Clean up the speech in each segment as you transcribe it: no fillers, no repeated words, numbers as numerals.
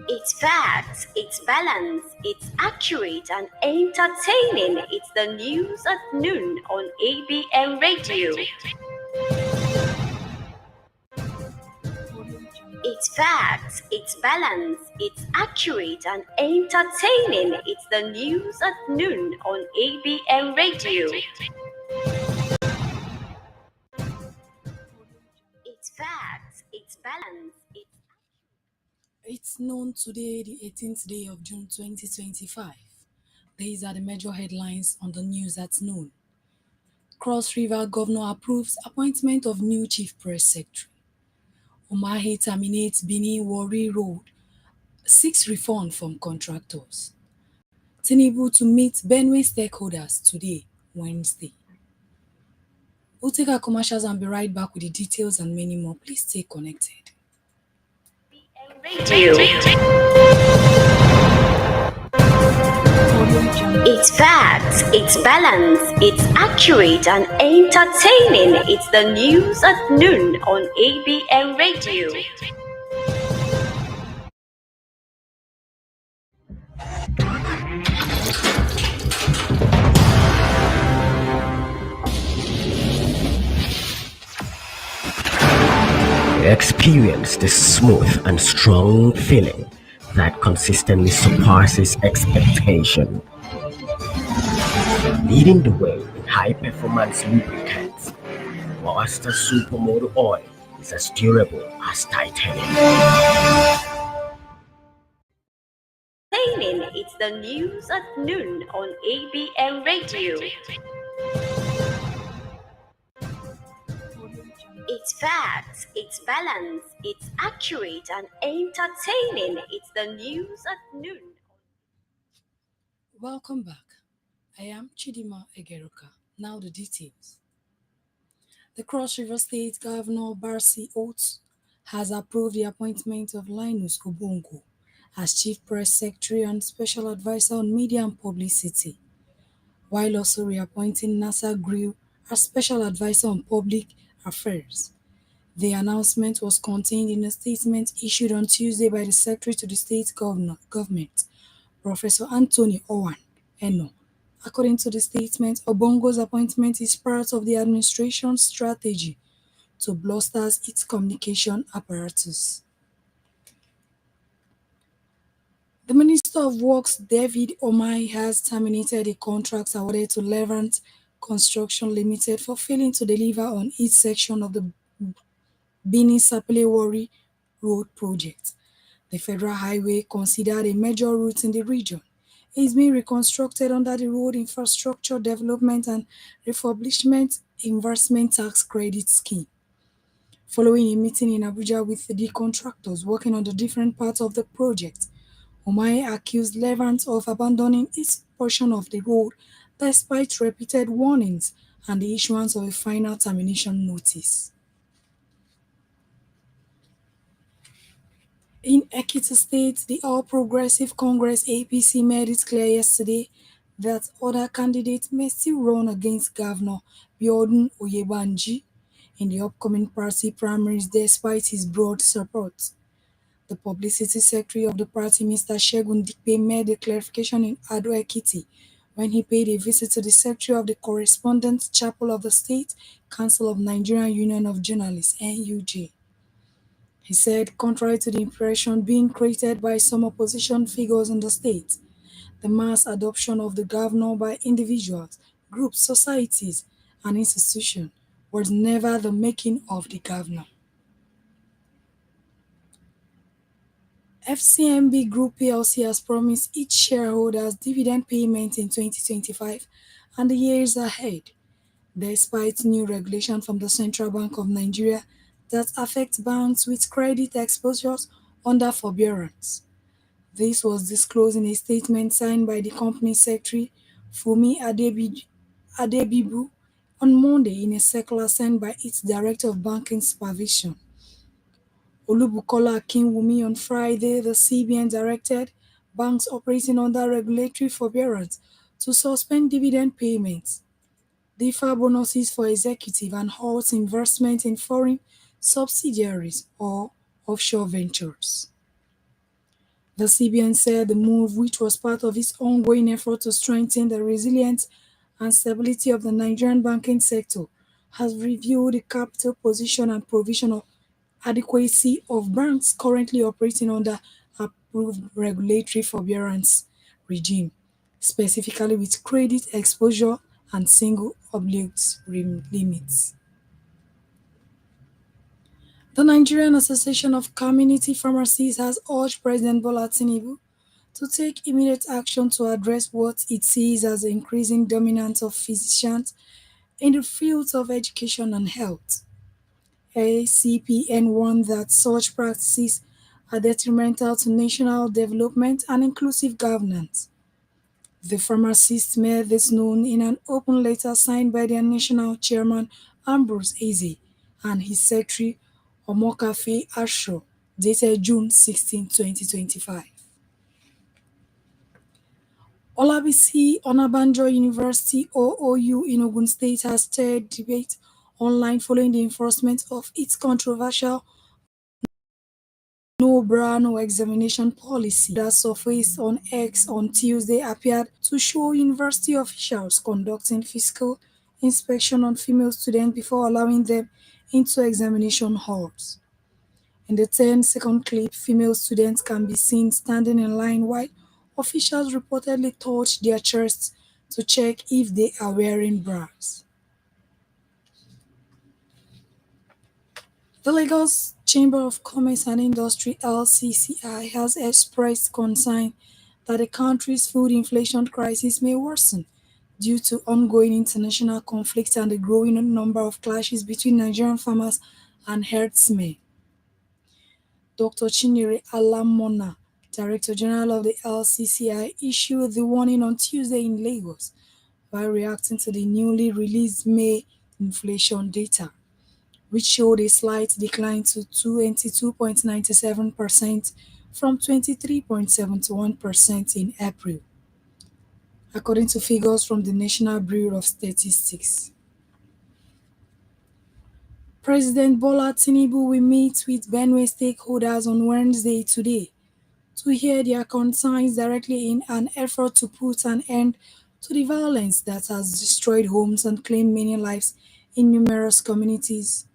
It's facts, it's balance, it's accurate and entertaining. It's the news at noon on ABN Radio. It's facts, it's balance, it's accurate and entertaining. It's the news at noon on ABN Radio. It's facts, it's balance, It's noon today, the 18th day of June 2025. These are the major headlines on the news at noon. Cross River Governor approves appointment of new Chief Press Secretary. Umahi terminates Bini Wari Road, seeks refund from contractors. Tinubu to meet Benue stakeholders today, Wednesday. We'll take our commercials and be right back with the details and many more. Please stay connected. Radio. It's facts, it's balance, it's accurate and entertaining. It's the news at noon on ABN Radio. Experience the smooth and strong feeling that consistently surpasses expectation. Leading the way in high-performance lubricants, Monster Supermoto Oil is as durable as titanium. It's the news at noon on ABN Radio. It's facts, it's balance, it's accurate and entertaining. It's the news at noon. Welcome back. I am Chidima Egeruka. Now the details. The Cross River State Governor Barcy Oates has approved the appointment of Linus Obongo as Chief Press Secretary and Special Advisor on Media and Publicity, while also reappointing Nasser Grill as Special Advisor on Public Affairs. The announcement was contained in a statement issued on Tuesday by the Secretary to the State Government, Professor Anthony Owan Eno. According to the statement, Obongo's appointment is part of the administration's strategy to bolster its communication apparatus. The Minister of Works, David Omai, has terminated the contracts awarded to Levant Construction Limited for failing to deliver on its section of the Bini Sapele Wari Road project. The federal highway, considered a major route in the region, is being reconstructed under the Road Infrastructure Development and Refurbishment Investment Tax Credit Scheme. Following a meeting in Abuja with the contractors working on the different parts of the project, Omai accused Levant of abandoning its portion of the road despite repeated warnings and the issuance of a final termination notice. In Ekiti State, the All Progressive Congress APC made it clear yesterday that other candidates may still run against Governor Biodun Oyebanji in the upcoming party primaries despite his broad support. The publicity secretary of the party, Mr. Segun Dikpe, made a clarification in Ado Ekiti when he paid a visit to the secretary of the Correspondence Chapel of the State Council of Nigerian Union of Journalists, NUJ. He said, contrary to the impression being created by some opposition figures in the state, the mass adoption of the governor by individuals, groups, societies, and institutions was never the making of the governor. FCMB Group plc has promised its shareholders dividend payment in 2025 and the years ahead, despite new regulation from the Central Bank of Nigeria that affects banks with credit exposures under forbearance. This was disclosed in a statement signed by the company secretary, Fumi Adebibu, on Monday in a circular sent by its Director of Banking Supervision. Olubukola Akinwumi on Friday, the CBN directed banks operating under regulatory forbearance to suspend dividend payments, defer bonuses for executive, and halt investment in foreign subsidiaries or offshore ventures. The CBN said the move, which was part of its ongoing effort to strengthen the resilience and stability of the Nigerian banking sector, has reviewed the capital position and provisional adequacy of banks currently operating under approved regulatory forbearance regime, specifically with credit exposure and single obliged limits. The Nigerian Association of Community Pharmacists has urged President Bola Tinubu to take immediate action to address what it sees as the increasing dominance of physicians in the fields of education and health. ACPN warned that such practices are detrimental to national development and inclusive governance. The pharmacists made this known in an open letter signed by their national chairman Ambrose Eze and his secretary Omokafe Asho, dated June 16, 2025. Olabisi Onabanjo University (OOU) in Ogun State has stirred debate online following the enforcement of its controversial no bra, no examination policy that surfaced on X on Tuesday appeared to show university officials conducting physical inspection on female students before allowing them into examination halls. In the 10-second clip, female students can be seen standing in line while officials reportedly touch their chests to check if they are wearing bras. The Lagos Chamber of Commerce and Industry (LCCI) has expressed concern that the country's food inflation crisis may worsen due to ongoing international conflicts and the growing number of clashes between Nigerian farmers and herdsmen. Dr. Chinyere Alamona, Director General of the LCCI, issued the warning on Tuesday in Lagos while reacting to the newly released May inflation data, which showed a slight decline to 22.97% from 23.71% in April, according to figures from the National Bureau of Statistics. President Bola Tinubu will meet with Benue stakeholders on Wednesday today to hear their concerns directly in an effort to put an end to the violence that has destroyed homes and claimed many lives in numerous communities.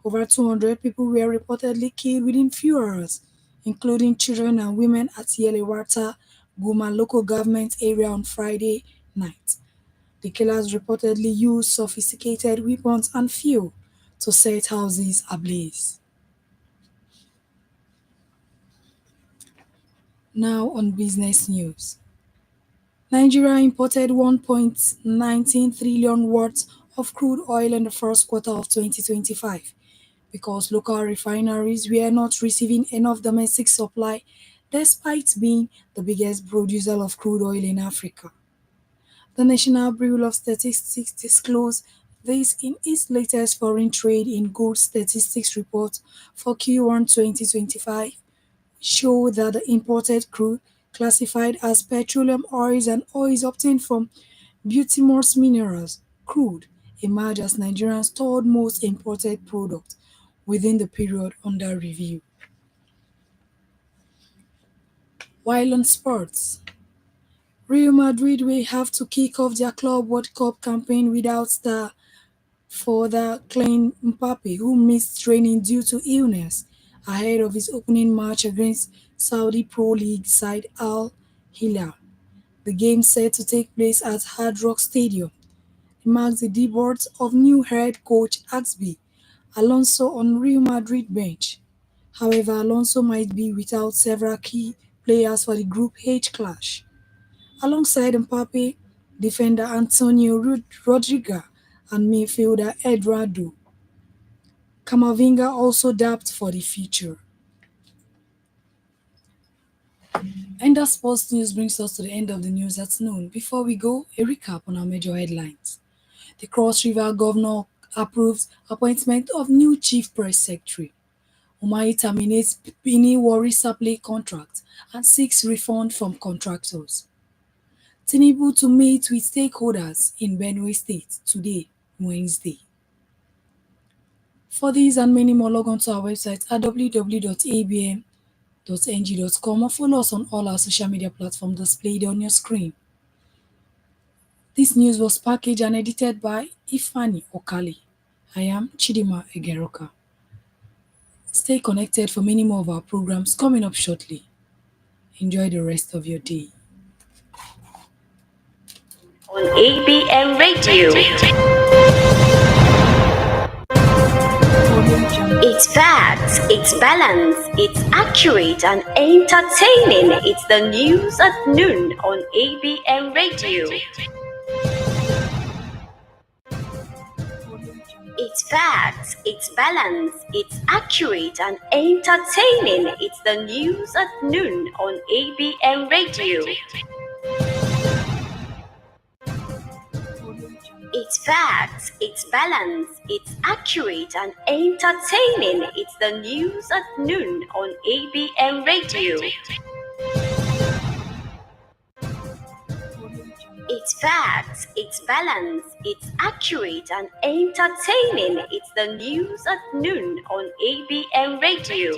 Over 200 people were reportedly killed within few hours, including children and women at Yelewata, Guma local government area on Friday night. The killers reportedly used sophisticated weapons and fuel to set houses ablaze. Now on business news. Nigeria imported 1.19 trillion worth of crude oil in the first quarter of 2025 because local refineries were not receiving enough domestic supply despite being the biggest producer of crude oil in Africa. The National Bureau of Statistics disclosed this in its latest foreign trade in goods statistics report for Q1 2025, show that the imported crude, classified as petroleum oils and oils obtained from bituminous minerals, crude, emerged as Nigeria's third most imported product within the period under review. While on sports, Real Madrid will have to kick off their Club World Cup campaign without star forward Kylian Mbappe, who missed training due to illness ahead of his opening match against Saudi Pro League side Al Hilal. The game set to take place at Hard Rock Stadium. It marks the debut of new head coach Xabi Alonso on Real Madrid bench. However, Alonso might be without several key players for the Group H clash. Alongside Mbappe, defender Antonio Rodriguez and midfielder Eduardo Camavinga also dapped for the feature. And that sports news brings us to the end of the news at noon. Before we go, a recap on our major headlines. The Cross River Governor approves appointment of new Chief Press Secretary. Umahi terminates Bini Warri Supply contract and seeks refund from contractors. Tinubu to meet with stakeholders in Benue State today, Wednesday. For these and many more, log on to our website at www.abm.com abn.ng.com or follow us on all our social media platforms displayed on your screen. This news was packaged and edited by Ifani Okali. I am Chidima Egeroka. Stay connected for many more of our programs coming up shortly. Enjoy the rest of your day. On ABN Radio. It's facts, it's balance, it's accurate and entertaining. It's the news at noon on ABN Radio. It's facts, it's balance, it's accurate and entertaining. It's the news at noon on ABN Radio. It's facts, it's balance, it's accurate and entertaining. It's the news at noon on ABN Radio. It's facts, it's balance, it's accurate and entertaining. It's the news at noon on ABN Radio.